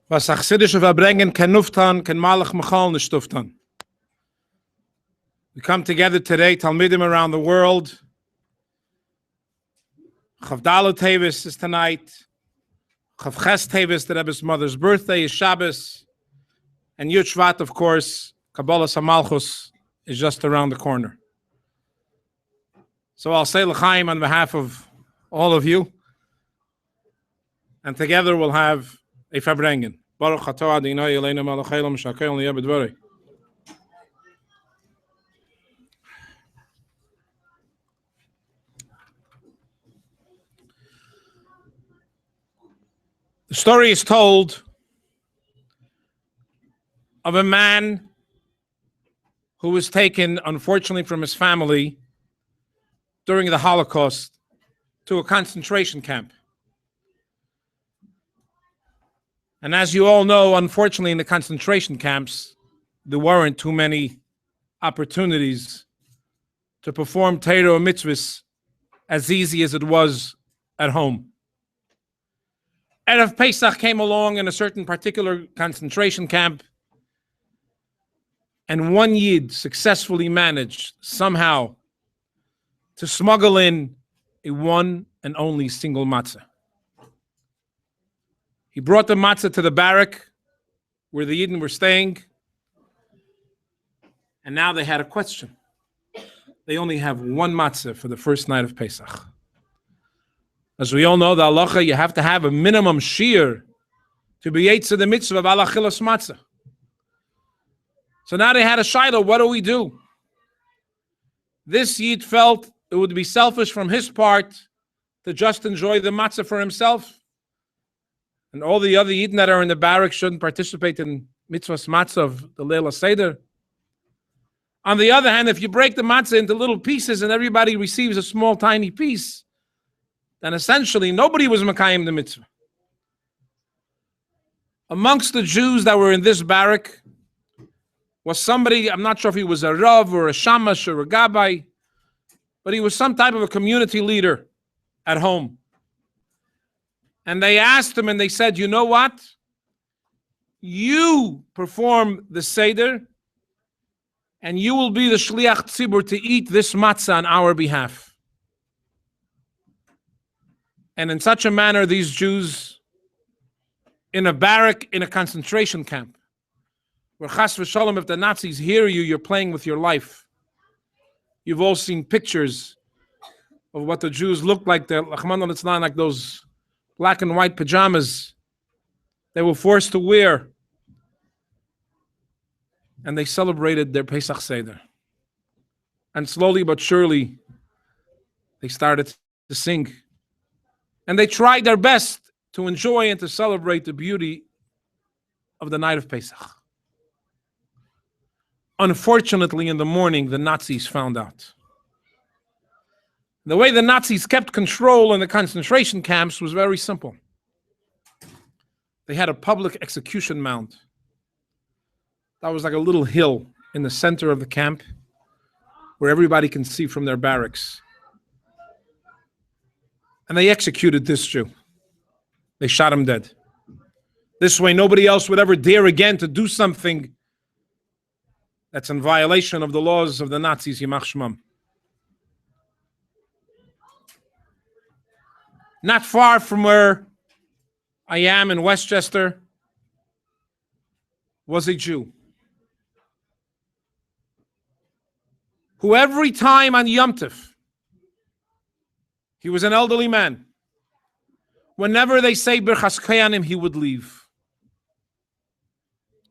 Was chassidische Verbringen ken nuftan, ken malach machal nicht tuftan. We come together today, talmidim around the world. Chof Dalet Teves is tonight. Chof Teves, the Rebbe's mother's birthday, is Shabbos. And Yud Shevat, of course, Kabbalah Samalchus, is just around the corner. So I'll say l'chaim on behalf of all of you. And together we'll have a Fabrengen. Baruch atah Adonai Eloheinu melech haolam shehakoel niyeh b'dvorei. The story is told of a man who was taken, unfortunately, from his family during the Holocaust to a concentration camp. And as you all know, unfortunately, in the concentration camps, there weren't too many opportunities to perform Torah or mitzvahs as easy as it was at home. Erev Pesach came along in a certain particular concentration camp, and one Yid successfully managed somehow to smuggle in a one and only single matzah. He brought the matzah to the barrack where the Yidden were staying, and now they had a question. They only have one matzah for the first night of Pesach. As we all know, the halacha, you have to have a minimum shear to be yetzer the mitzvah of alachilas matzah. So now they had a shaila, what do we do? This Yid felt it would be selfish from his part to just enjoy the matzah for himself. And all the other Yidden that are in the barracks shouldn't participate in mitzvahs matzah of the Leila Seder. On the other hand, if you break the matzah into little pieces and everybody receives a small, tiny piece, then essentially nobody was Mekayim the mitzvah. Amongst the Jews that were in this barrack was somebody, I'm not sure if he was a Rav or a Shamash or a Gabbai, but he was some type of a community leader at home. And they asked him and they said, you know what? You perform the Seder and you will be the Shliach Tzibur to eat this matzah on our behalf. And in such a manner, these Jews in a barrack, in a concentration camp, where chas v'shalom, if the Nazis hear you, you're playing with your life. You've all seen pictures of what the Jews looked like. They're like those black and white pajamas they were forced to wear. And they celebrated their Pesach Seder. And slowly but surely, they started to sing. And they tried their best to enjoy and to celebrate the beauty of the night of Pesach. Unfortunately, in the morning, the Nazis found out. The way the Nazis kept control in the concentration camps was very simple. They had a public execution mound. That was like a little hill in the center of the camp where everybody can see from their barracks. And they executed this Jew. They shot him dead. This way, nobody else would ever dare again to do something that's in violation of the laws of the Nazis, Yimach Shmam. Not far from where I am in Westchester was a Jew who every time on Yom Tov, he was an elderly man, whenever they say Birchas Koyanim, he would leave.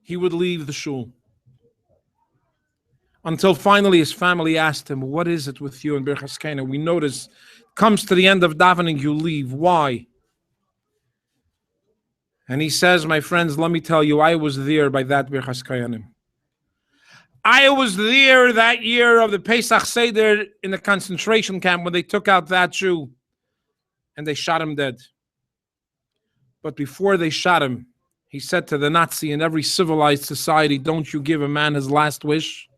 He would leave the shul. Until finally his family asked him, what is it with you and Birchas Koyanim? We notice comes to the end of davening, you leave. Why? And he says, my friends, let me tell you, I was there by that Birchas Koyanim. I was there that year of the Pesach Seder in the concentration camp when they took out that Jew and they shot him dead. But before they shot him, he said to the Nazi, in every civilized society, don't you give a man his last wish?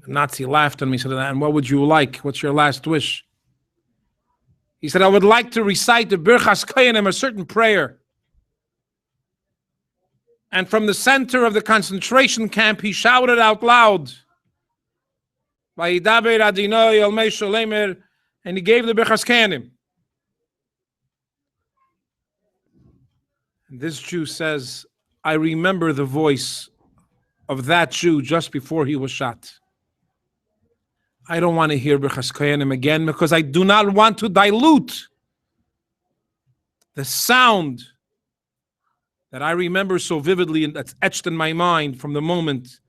The Nazi laughed at me and said, and what would you like? What's your last wish? He said, I would like to recite the Birchas Koyanim, a certain prayer And from the center of the concentration camp, he shouted out loud, and he gave the Birchas Kohanim. And this Jew says, I remember the voice of that Jew just before he was shot. I don't want to hear Birchas Kohanim again because I do not want to dilute the sound that I remember so vividly and that's etched in my mind from the moment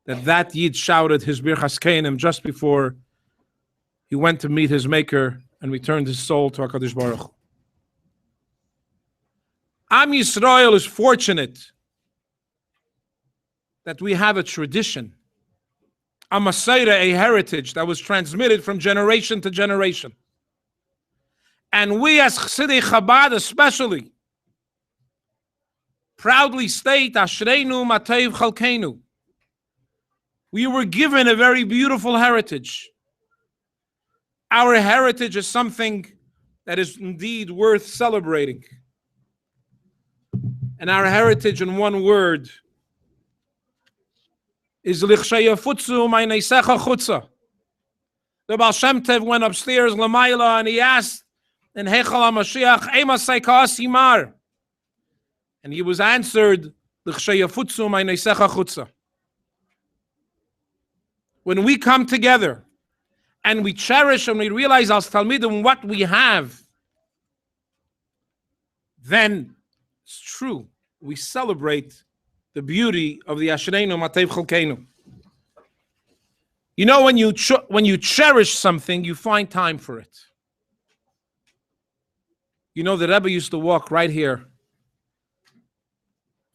that Yid shouted his Birchas Kohanim just before he went to meet his Maker and returned his soul to HaKadosh Baruch Hu. Am Yisrael is fortunate that we have a tradition, a Masorah, a heritage that was transmitted from generation to generation. And we as Chassidei Chabad especially proudly state, Ashreinu Mateiv Chalkeinu. We were given a very beautiful heritage. Our heritage is something that is indeed worth celebrating. And our heritage in one word is Lichshayafutsu Maineisecha Chutza. The Baal Shem Tov went upstairs Lamaila and he asked in Heichal HaMashiach, Ema Saika Simar. And he was answered, Lichshayafutsu Maineisecha Chutza. When we come together and we cherish and we realize as talmidim what we have, then it's true. We celebrate the beauty of the Ashreinu Mateiv Chalkeinu. You know, when you cherish something, you find time for it. You know, the Rebbe used to walk right here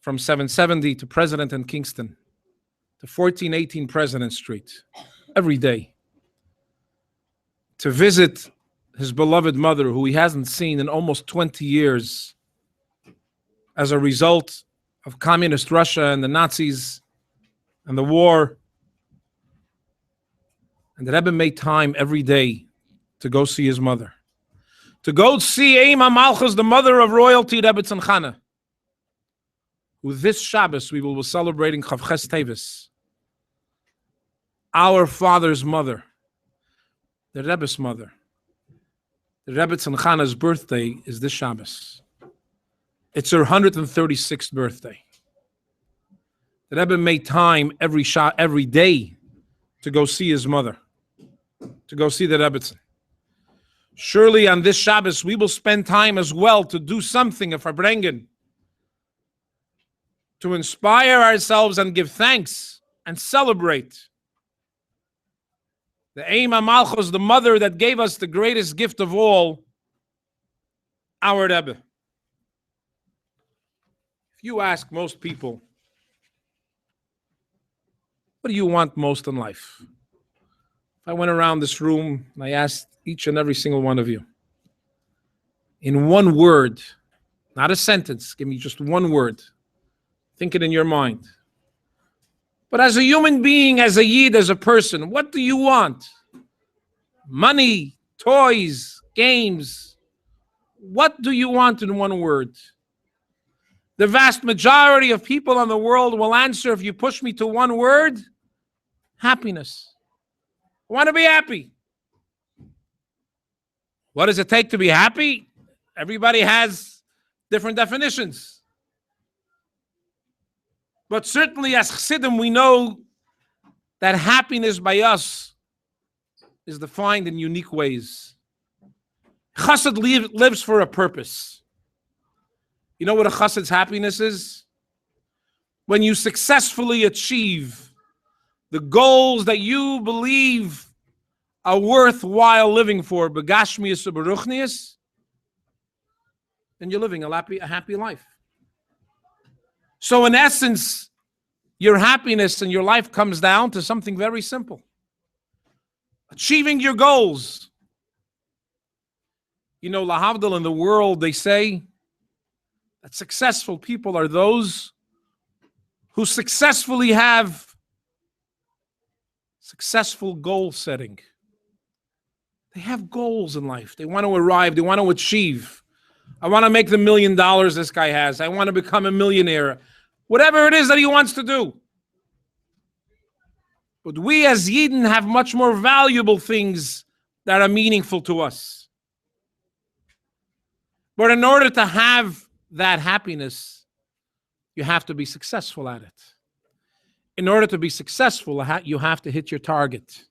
from 770 to President and Kingston to 1418 President Street every day to visit his beloved mother, who he hasn't seen in almost 20 years as a result of communist Russia and the Nazis and the war. And the Rebbe made time every day to go see his mother. To go see Eima Malchus, the mother of royalty, Rebbe Tzanchana. With this Shabbos, we will be celebrating Chof Dalet Teves. Our father's mother, the Rebbe's mother. The Rebbe Tzanchana's birthday is this Shabbos. It's her 136th birthday. The Rebbe made time every day to go see his mother, to go see the Rebbetzin. Surely on this Shabbos, we will spend time as well to do something of Farbrengen, to inspire ourselves and give thanks and celebrate the Eima Malchus, the mother that gave us the greatest gift of all, our Rebbe. If you ask most people, what do you want most in life? If I went around this room and I asked each and every single one of you, in one word, not a sentence, give me just one word, think it in your mind. But as a human being, as a Yid, as a person, what do you want? Money, toys, games. What do you want in one word? The vast majority of people in the world will answer, if you push me to one word, happiness. I want to be happy. What does it take to be happy? Everybody has different definitions. But certainly as Chassidim, we know that happiness by us is defined in unique ways. Chassid lives for a purpose. You know what a chassid's happiness is? When you successfully achieve the goals that you believe are worthwhile living for, begashmius u'beruchnius, then you're living a happy life. So in essence, your happiness and your life comes down to something very simple. Achieving your goals. You know, lahavdil, in the world, they say that successful people are those who successfully have successful goal setting. They have goals in life. They want to arrive. They want to achieve. I want to make the $1 million this guy has. I want to become a millionaire. whatever it is that he wants to do. But we as Yidden have much more valuable things that are meaningful to us. But in order to have that happiness, you have to be successful at it. In order to be successful, you have to hit your target.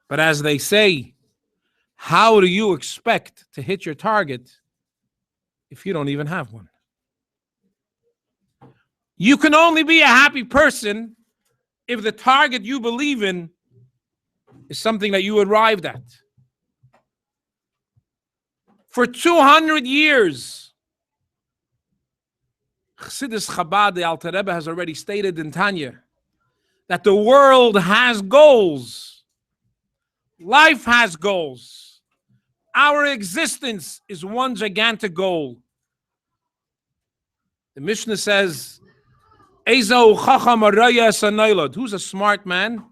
But as they say, how do you expect to hit your target if you don't even have one? You can only be a happy person if the target you believe in is something that you arrived at. For 200 years, Chassidus Chabad, the Alter Rebbe, has already stated in Tanya that the world has goals. Life has goals. Our existence is one gigantic goal. The Mishnah says, Ezo chacham araya sanaylad. Who's a smart man?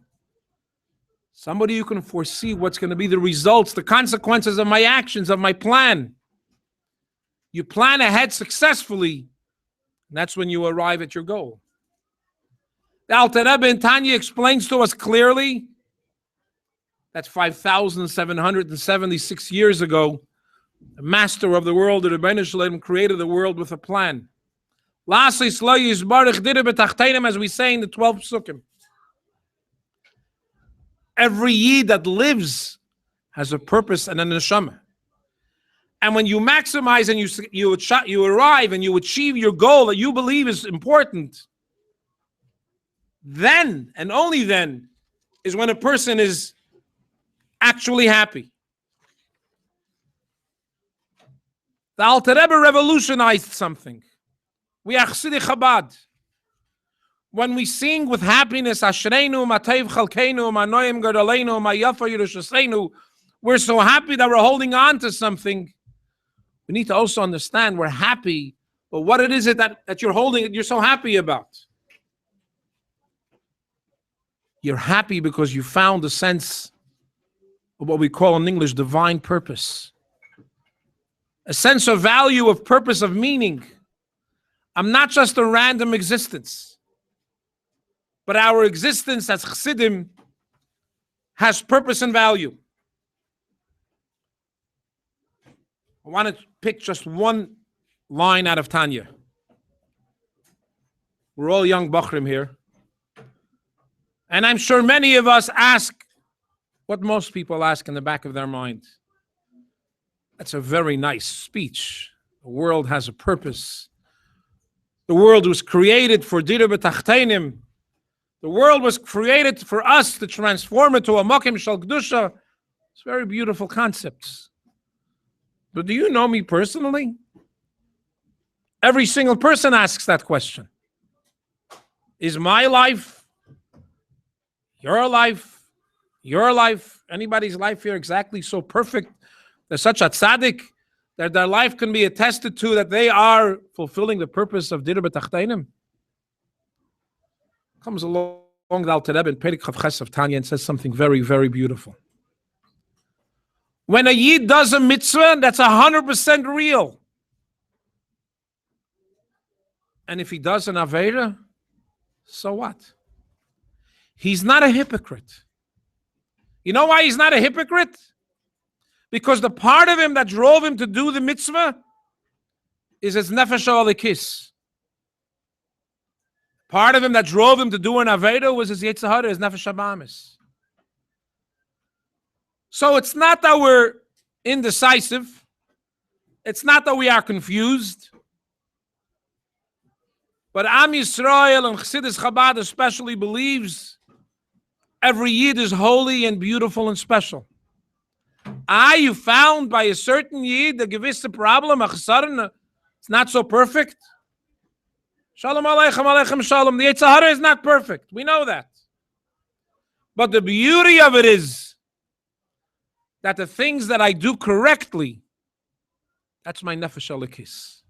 Somebody who can foresee what's going to be the results, the consequences of my actions, of my plan. You plan ahead successfully, and that's when you arrive at your goal. The Alter Rebbe in Tanya explains to us clearly, that's 5,776 years ago, the master of the world, the Rebbeinu Shalom, created the world with a plan. As we say in the 12 psukim. Every Yid that lives has a purpose and a neshama. And when you maximize and you arrive and you achieve your goal that you believe is important, then and only then is when a person is actually happy. The Alter Rebbe revolutionized something. We are Chassidei Chabad. When we sing with happiness, Ashreinu, Mateiv Chalkeinu, Manoim Gadaleinu, Mayafa Yerushaseinu, we're so happy that we're holding on to something. We need to also understand we're happy, but what it is that you're holding, that you're so happy about. You're happy because you found a sense of what we call in English divine purpose. A sense of value, of purpose, of meaning. I'm not just a random existence, but our existence as Chassidim has purpose and value. I want to pick just one line out of Tanya. We're all young Bachrim here. And I'm sure many of us ask what most people ask in the back of their mind. That's a very nice speech. The world has a purpose. The world was created for Dira B'Tachteinim. The world was created for us to transform it to a Mokim Shal Kedusha. It's very beautiful concepts. But do you know me personally? Every single person asks that question. Is my life, your life, anybody's life here exactly so perfect? There's such a tzaddik that their life can be attested to that they are fulfilling the purpose of Dira B'Tachteinim. Comes along the Alter Rebbe in Perek Chav Ches of Tanya and says something very, very beautiful. When a Yid does a mitzvah, that's 100% real. And if he does an Aveira, so what? He's not a hypocrite. You know why he's not a hypocrite? Because the part of him that drove him to do the mitzvah is his nefesh alikis. Part of him that drove him to do an Aveira was his Yetzer Hara, his nefesh habamis. So it's not that we're indecisive. It's not that we are confused. But Am Yisrael and Chassidus Chabad especially believes every Yid is holy and beautiful and special. You found by a certain Yid a gewisse problem, a chesaren, it's not so perfect. Shalom aleichem, aleichem shalom. The Yetzer Hara is not perfect. We know that. But the beauty of it is that the things that I do correctly, that's my nefesh alikis.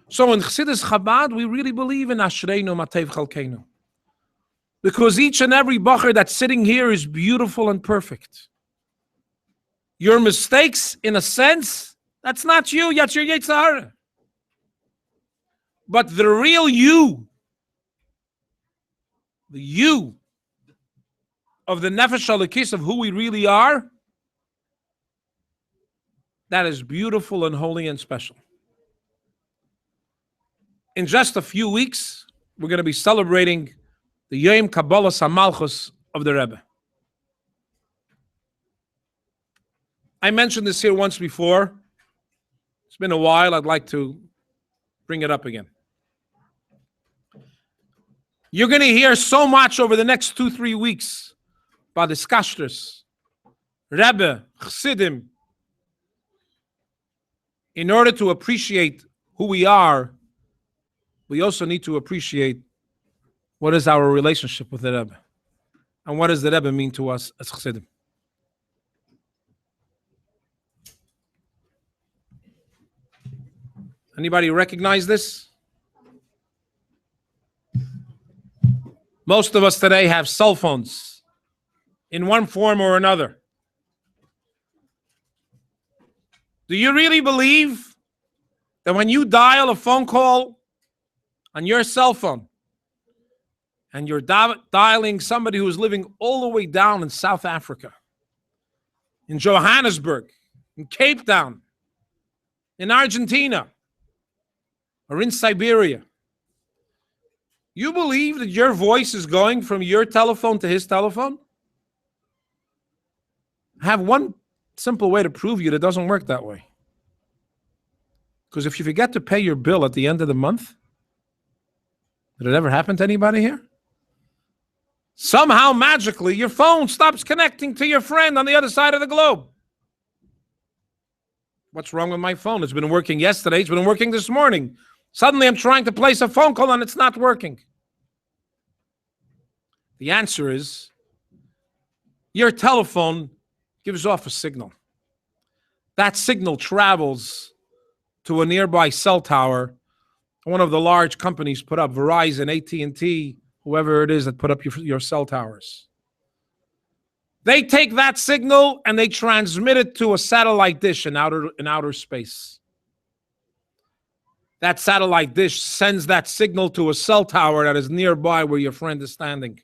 So in Chassidus Chabad, we really believe in Ashreinu Mateiv Chalkeinu. Because each and every bacher that's sitting here is beautiful and perfect. Your mistakes, in a sense, that's not you, that's your Yetzer Hara. But the real you, the you of the nefesh halakis of who we really are, that is beautiful and holy and special. In just a few weeks, we're going to be celebrating the Yom Kabbalah Samalchus of the Rebbe. I mentioned this here once before. It's been a while. I'd like to bring it up again. You're going to hear so much over the next 2-3 weeks about the Skashters, Rebbe, Chassidim. In order to appreciate who we are, we also need to appreciate what is our relationship with the Rebbe. And what does the Rebbe mean to us as Chassidim? Anybody recognize this? Most of us today have cell phones in one form or another. Do you really believe that when you dial a phone call on your cell phone and you're dialing somebody who's living all the way down in South Africa, in Johannesburg, in Cape Town, in Argentina, or in Siberia, you believe that your voice is going from your telephone to his telephone? I have one simple way to prove you that it doesn't work that way. Because if you forget to pay your bill at the end of the month, did it ever happen to anybody here? Somehow, magically, your phone stops connecting to your friend on the other side of the globe. What's wrong with my phone? It's been working yesterday. It's been working this morning. Suddenly, I'm trying to place a phone call and it's not working. The answer is your telephone gives off a signal. That signal travels to a nearby cell tower. One of the large companies put up, Verizon, AT&T, whoever it is that put up your cell towers. They take that signal and they transmit it to a satellite dish in outer space. That satellite dish sends that signal to a cell tower that is nearby where your friend is standing.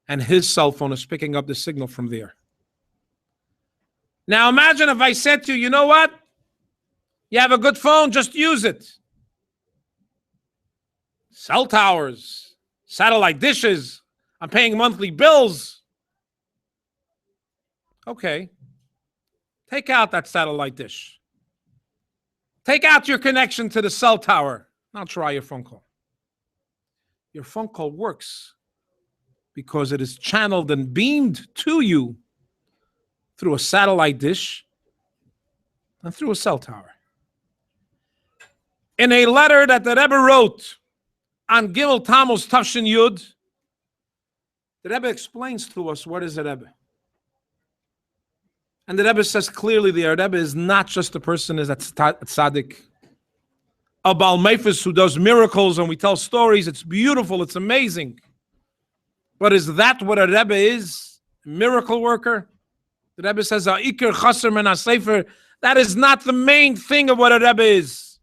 And his cell phone is picking up the signal from there. Now imagine if I said to you, you know what? You have a good phone, just use it. Cell towers, satellite dishes, I'm paying monthly bills. Okay. Take out that satellite dish. Take out your connection to the cell tower. Now try your phone call. Your phone call works because it is channeled and beamed to you through a satellite dish and through a cell tower. In a letter that the Rebbe wrote on Gimel Tammuz Tafshin Yud, the Rebbe explains to us what is a Rebbe. And the Rebbe says clearly the Rebbe is not just a person who's a tzaddik, a Baal Mephis who does miracles and we tell stories. It's beautiful, it's amazing. But is that what a Rebbe is? A miracle worker? The Rebbe says, "Ha'ikar chaser min ha'sefer." That is not the main thing of what a Rebbe is.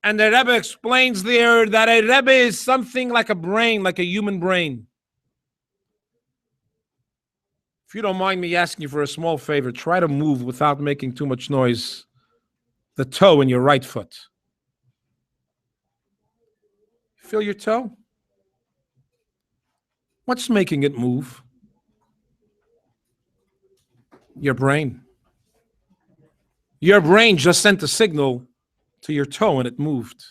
And the Rebbe explains there that a Rebbe is something like a brain, like a human brain. If you don't mind me asking you for a small favor, try to move without making too much noise the toe in your right foot. Feel your toe? What's making it move? Your brain. Your brain just sent a signal to your toe and it moved.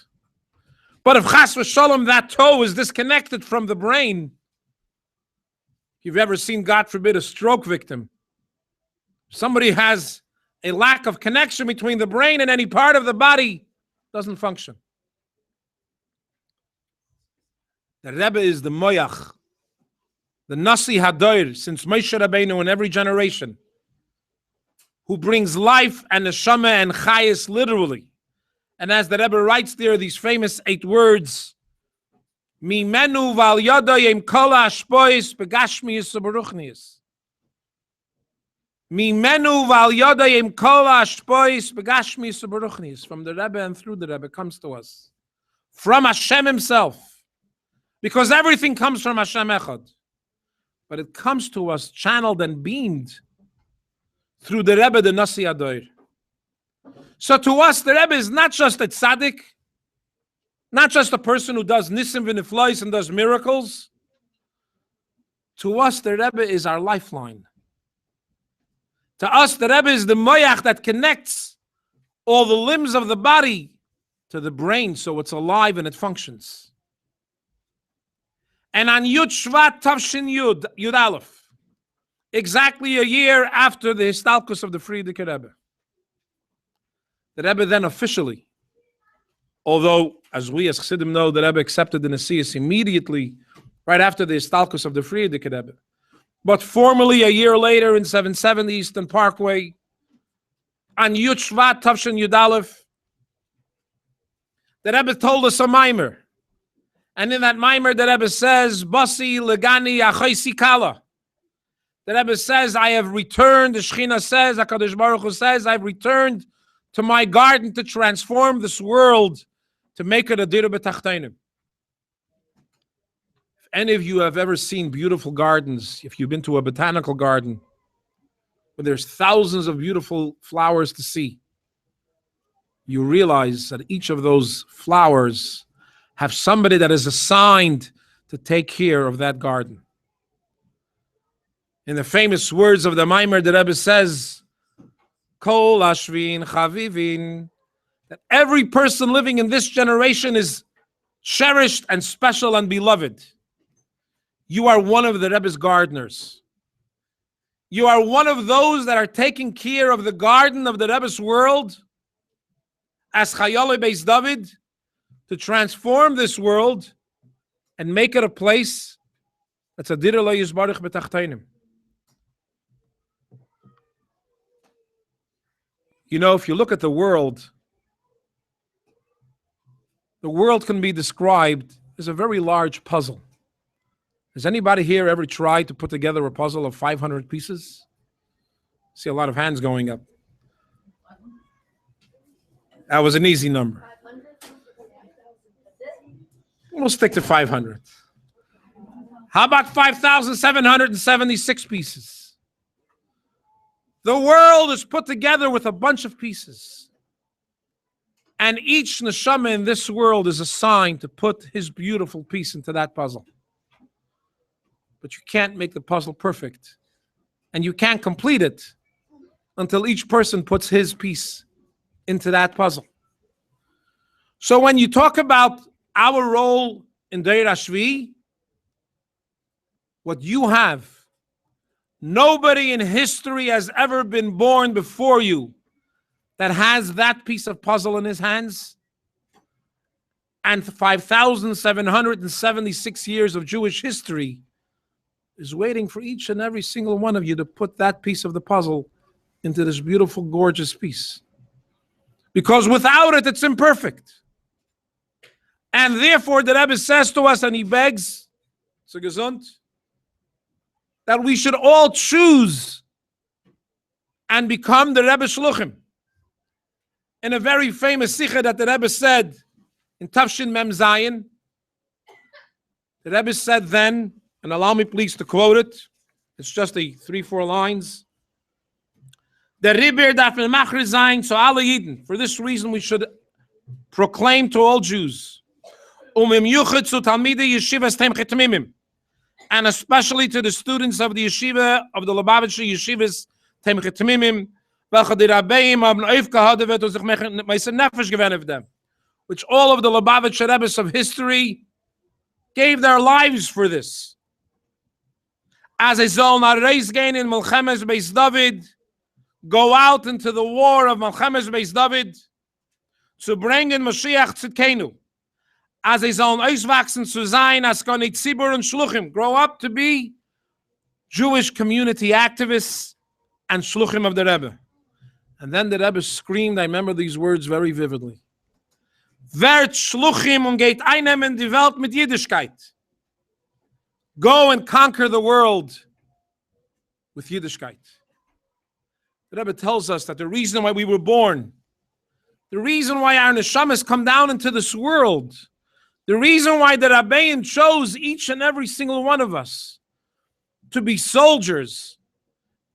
But if chas v'shalom that toe is disconnected from the brain, if you've ever seen, God forbid, a stroke victim, somebody has a lack of connection between the brain and any part of the body, doesn't function. The Rebbe is the moyach, the nasi hadoir, since Moshe Rabbeinu in every generation, who brings life and neshama and chayis literally. And as the Rebbe writes there, these famous 8 words, Mimenu val yadayim kol hashpois begashmius uberuchnius. Mimenu val yodayim kol hashpois begashmis uberuchnis. From the Rebbe and through the Rebbe comes to us. From Hashem himself. Because everything comes from Hashem Echad. But it comes to us channeled and beamed through the Rebbe, the Nasi Adoir. So to us, the Rebbe is not just a tzaddik, not just a person who does nisim v'niflois and does miracles. To us, the Rebbe is our lifeline. To us, the Rebbe is the moyach that connects all the limbs of the body to the brain so it's alive and it functions. And on Yud Shevat Tavshin Yud Aleph, exactly a year after the Histalkus of the Frierdiker Rebbe, the Rebbe then officially, although as we as Chassidim know, the Rebbe accepted the Nesius immediately, right after the Histalkus of the Frierdiker Rebbe, but formally a year later in 770 Eastern Parkway, on Yud Shevat Tavshin Yud Aleph, the Rebbe told us a mimer. And in that mimer, the Rebbe says, Basi legani achoisi kala. The Rebbe says, I have returned, the Shechina says, HaKadosh Baruch Hu says, I have returned to my garden to transform this world, to make it a dira b'tachteinim. If any of you have ever seen beautiful gardens, if you've been to a botanical garden, where there's thousands of beautiful flowers to see, you realize that each of those flowers have somebody that is assigned to take care of that garden. In the famous words of the Maimer, the Rebbe says, Kol Ashvin Chavivin, that every person living in this generation is cherished and special and beloved. You are one of the Rebbe's gardeners. You are one of those that are taking care of the garden of the Rebbe's world, as Chayale Beis David, to transform this world and make it a place that's a dir lo yisbarach b'tachteinim. You know, if you look at the world can be described as a very large puzzle. Has anybody here ever tried to put together a puzzle of 500 pieces? I see a lot of hands going up. That was an easy number. We'll stick to 500. How about 5,776 pieces? The world is put together with a bunch of pieces. And each neshama in this world is assigned to put his beautiful piece into that puzzle. But you can't make the puzzle perfect. And you can't complete it until each person puts his piece into that puzzle. So when you talk about our role in Deir Hashvi, what you have, nobody in history has ever been born before you that has that piece of puzzle in his hands. And 5,776 years of Jewish history is waiting for each and every single one of you to put that piece of the puzzle into this beautiful, gorgeous piece. Because without it, it's imperfect. And therefore, the Rebbe says to us, and he begs, so gesund, that we should all choose and become the Rebbe Shluchim. In a very famous sikha that the Rebbe said in Tafshin Mem Zayin, the Rebbe said then, and allow me please to quote it, it's just 3-4 lines. Der Rebbe darf in Machre sein zu alle Yidden. For this reason we should proclaim to all Jews, im Yuchid zu talmidei yeshivas Temchet Tamimim, and especially to the students of the yeshiva, of the Lubavitcher yeshivas Temchet Tamimim, welche die Rabbeim haben aufgehouden wird und sich meisen nefesh gewen of them, which all of the Lubavitcher Rebbes of history gave their lives for this. As a soll nach Reis gehen in Melchemes Beis David, go out into the war of Melchemes Beis David, to bring in Mashiach Tzidkenu. As a soll auswachsen zu sein, as Konei Tzibur and Shluchim, grow up to be Jewish community activists and Shluchim of the Rebbe. And then the Rebbe screamed, I remember these words very vividly. Werd Shluchim und geht einnehmen die Welt mit Yiddishkeit. Go and conquer the world with Yiddishkeit. The Rebbe tells us that the reason why we were born, the reason why our neshamas come down into this world, the reason why the Rabbein chose each and every single one of us to be soldiers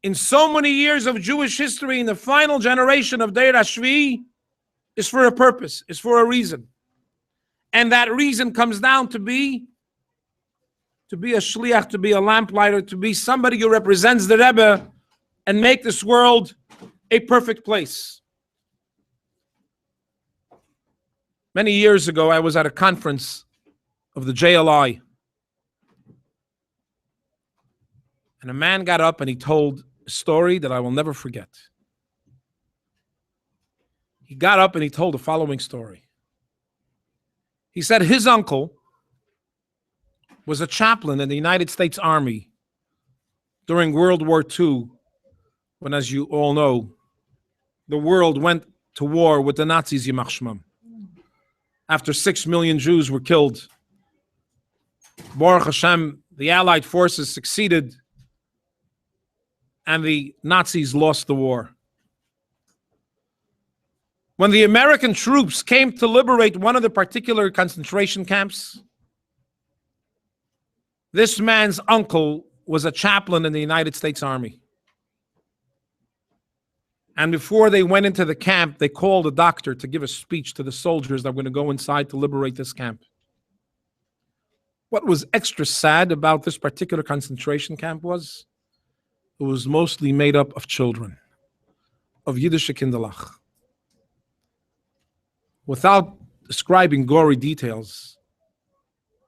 in so many years of Jewish history in the final generation of Deir HaShvi is for a purpose, is for a reason. And that reason comes down to be a Shliach, to be a lamplighter, to be somebody who represents the Rebbe and make this world a perfect place. Many years ago, I was at a conference of the JLI. And a man got up and he told a story that I will never forget. He got up and he told the following story. He said his uncle was a chaplain in the United States Army during World War II, when, as you all know, the world went to war with the Nazis, Yimach Shmam. After 6 million Jews were killed, Baruch Hashem, the Allied forces succeeded and the Nazis lost the war. When the American troops came to liberate one of the particular concentration camps, this man's uncle was a chaplain in the United States Army. And before they went into the camp, they called a doctor to give a speech to the soldiers that were going to go inside to liberate this camp. What was extra sad about this particular concentration camp was it was mostly made up of children, of Yiddish kinderlach. Without describing gory details,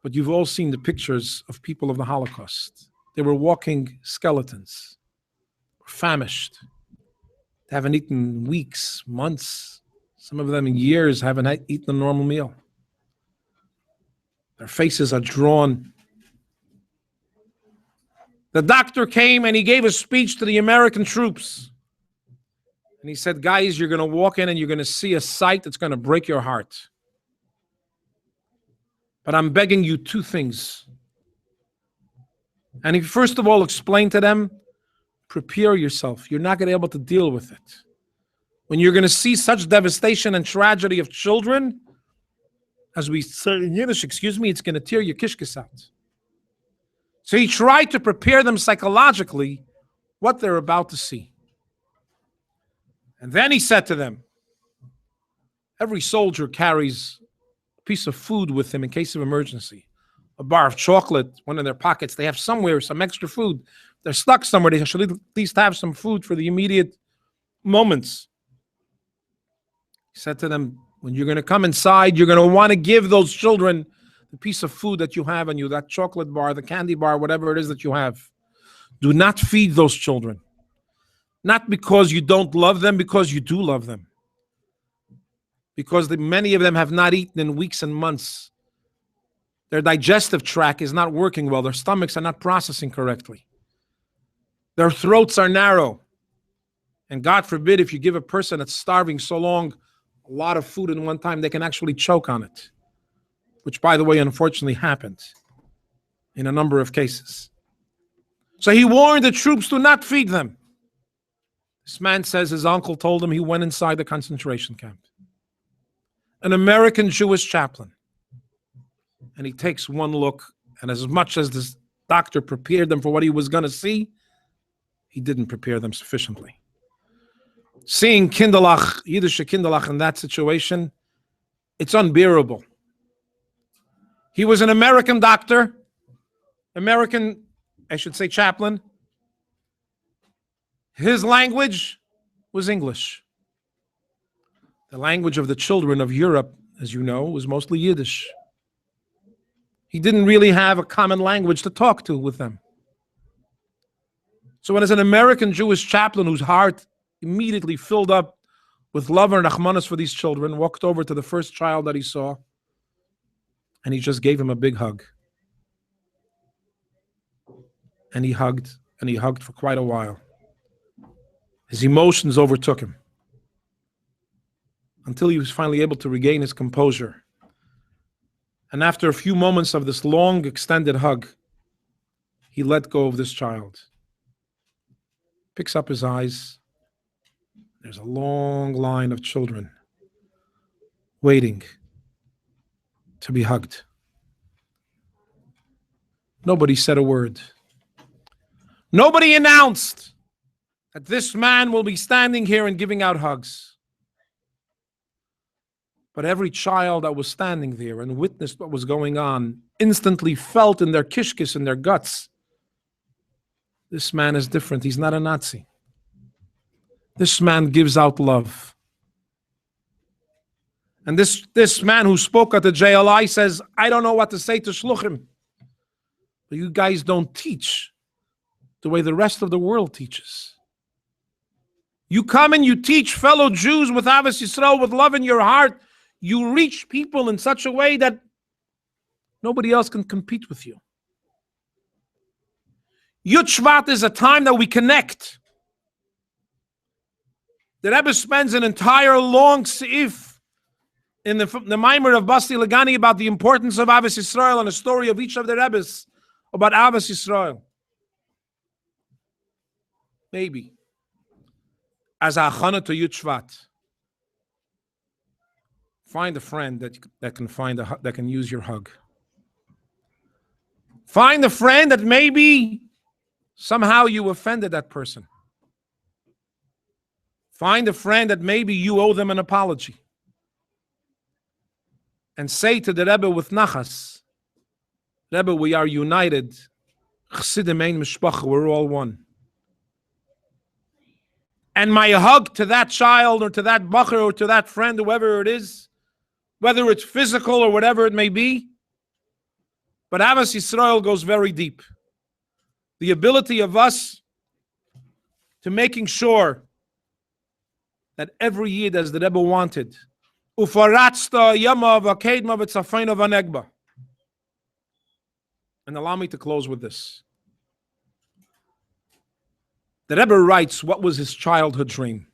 but you've all seen the pictures of people of the Holocaust. They were walking skeletons, famished. They haven't eaten in weeks, months, some of them in years haven't eaten a normal meal. Their faces are drawn. The doctor came and he gave a speech to the American troops. And he said, guys, you're going to walk in and you're going to see a sight that's going to break your heart. But I'm begging you two things. And he first of all explained to them, prepare yourself. You're not going to be able to deal with it. When you're going to see such devastation and tragedy of children, as we say in Yiddish, it's going to tear your kishkes out. So he tried to prepare them psychologically what they're about to see. And then he said to them, every soldier carries a piece of food with him in case of emergency. A bar of chocolate, one in their pockets. They have somewhere some extra food. They're stuck somewhere. They should at least have some food for the immediate moments. He said to them, when you're going to come inside, you're going to want to give those children the piece of food that you have on you, that chocolate bar, the candy bar, whatever it is that you have. Do not feed those children. Not because you don't love them, because you do love them. Because many of them have not eaten in weeks and months. Their digestive tract is not working well. Their stomachs are not processing correctly. Their throats are narrow. And God forbid, if you give a person that's starving so long a lot of food in one time, they can actually choke on it. Which, by the way, unfortunately happened in a number of cases. So he warned the troops to not feed them. This man says his uncle told him he went inside the concentration camp. An American Jewish chaplain. And he takes one look, and as much as this doctor prepared them for what he was going to see, he didn't prepare them sufficiently. Seeing kinderlach, Yiddish kinderlach in that situation, it's unbearable. He was an American doctor, chaplain. His language was English. The language of the children of Europe, as you know, was mostly Yiddish. He didn't really have a common language to talk to with them. So when as an American Jewish chaplain whose heart immediately filled up with love and achmanas for these children, walked over to the first child that he saw, and he just gave him a big hug. And he hugged for quite a while. His emotions overtook him until he was finally able to regain his composure. And after a few moments of this long, extended hug, he let go of this child. Picks up his eyes, There's a long line of children waiting to be hugged. Nobody said a word. Nobody announced that this man will be standing here and giving out hugs. But every child that was standing there and witnessed what was going on instantly felt in their kishkis, in their guts, this man is different. He's not a Nazi. This man gives out love. And this man who spoke at the JLI says, I don't know what to say to Shluchim. But you guys don't teach the way the rest of the world teaches. You come and you teach fellow Jews with Avos Yisrael, with love in your heart. You reach people in such a way that nobody else can compete with you. Yud Shevat is a time that we connect. The Rebbe spends an entire long seif in the Maimer of Basti Lagani about the importance of Avos Yisrael and a story of each of the Rebbes about Avos Yisrael. Maybe as a achana to Yud Shevat, find a friend that can use your hug. Find a friend that maybe somehow you offended that person. Find a friend that maybe you owe them an apology. And say to the Rebbe with nachas, Rebbe, we are united. Chsidim ein mishpacha, we're all one. And my hug to that child or to that bacher or to that friend, whoever it is, whether it's physical or whatever it may be, but Avos Yisrael goes very deep. The ability of us to making sure that every Yid, as the Rebbe wanted, Ufaratzta yama v'akedma v'tzafayna v'negba. And allow me to close with this. The Rebbe writes, what was his childhood dream?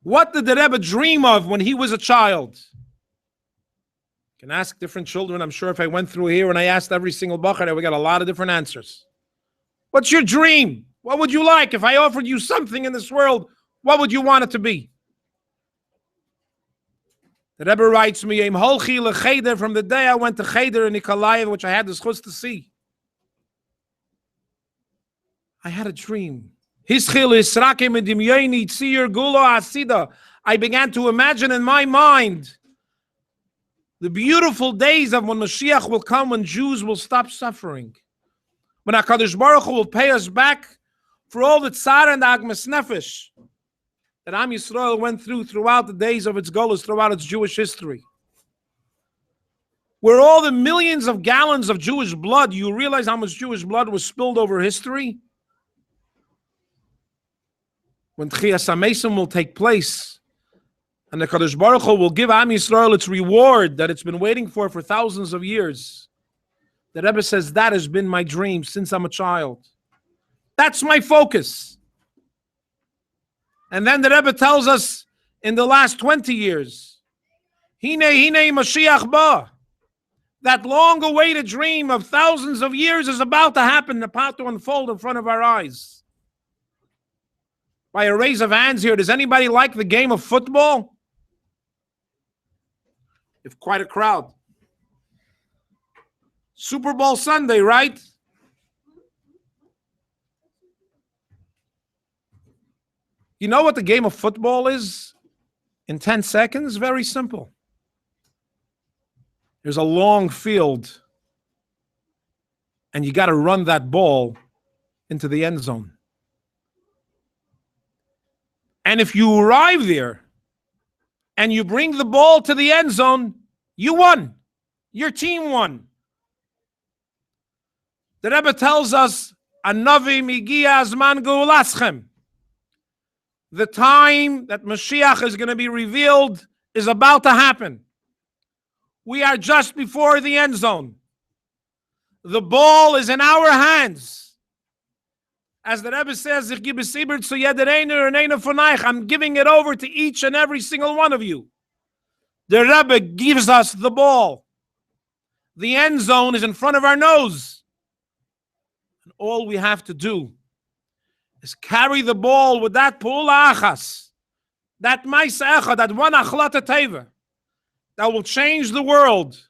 What did the Rebbe dream of when he was a child? You can ask different children. I'm sure if I went through here and I asked every single bacher, I would get a lot of different answers. What's your dream? What would you like? If I offered you something in this world, what would you want it to be? The Rebbe writes me, from the day I went to Cheder in Nikolaev, which I had the chus to see, I had a dream. I began to imagine in my mind the beautiful days of when Mashiach will come, when Jews will stop suffering, when HaKadosh Baruch Hu will pay us back for all the tzar and the agmas nefesh that Am Yisrael went throughout the days of its golus, throughout its Jewish history. Where all the millions of gallons of Jewish blood, you realize how much Jewish blood was spilled over history? When Tchias HaMesim will take place, and the Kadosh Baruch Hu will give Am Yisrael its reward that it's been waiting for thousands of years. The Rebbe says, that has been my dream since I'm a child. That's my focus. And then the Rebbe tells us in the last 20 years, Hine Mashiach ba. That long-awaited dream of thousands of years is about to happen, about to unfold in front of our eyes. By a raise of hands here, does anybody like the game of football? If quite a crowd. Super Bowl Sunday, right? You know what the game of football is? In 10 seconds, very simple. There's a long field, and you got to run that ball into the end zone. And if you arrive there and you bring the ball to the end zone, you won. Your team won. The Rebbe tells us, Anavi migia azman geulaschem. The time that Mashiach is going to be revealed is about to happen. We are just before the end zone. The ball is in our hands. As the Rebbe says, I'm giving it over to each and every single one of you. The Rebbe gives us the ball. The end zone is in front of our nose. And all we have to do is carry the ball with that pula achas, that ma'isa echad, that one achlata teva, that will change the world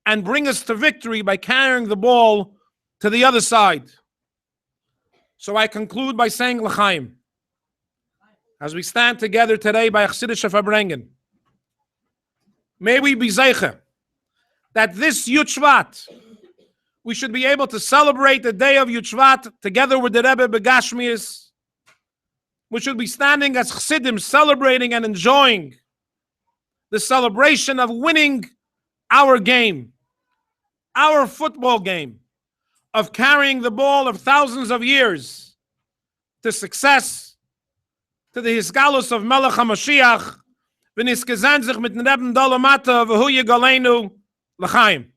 and bring us to victory by carrying the ball to the other side. So I conclude by saying l'chaim, as we stand together today by Chassidische Verbrengen, may we be zeicher that this Yud Shevat, we should be able to celebrate the day of Yud Shevat together with the Rebbe Begashmias. We should be standing as Chassidim, celebrating and enjoying the celebration of winning our game, our football game, of carrying the ball of thousands of years to success, to the Hisgalus of Melech HaMashiach, v'niskezan sich mit nebem Dolomata v'hu yigalenu l'chaim.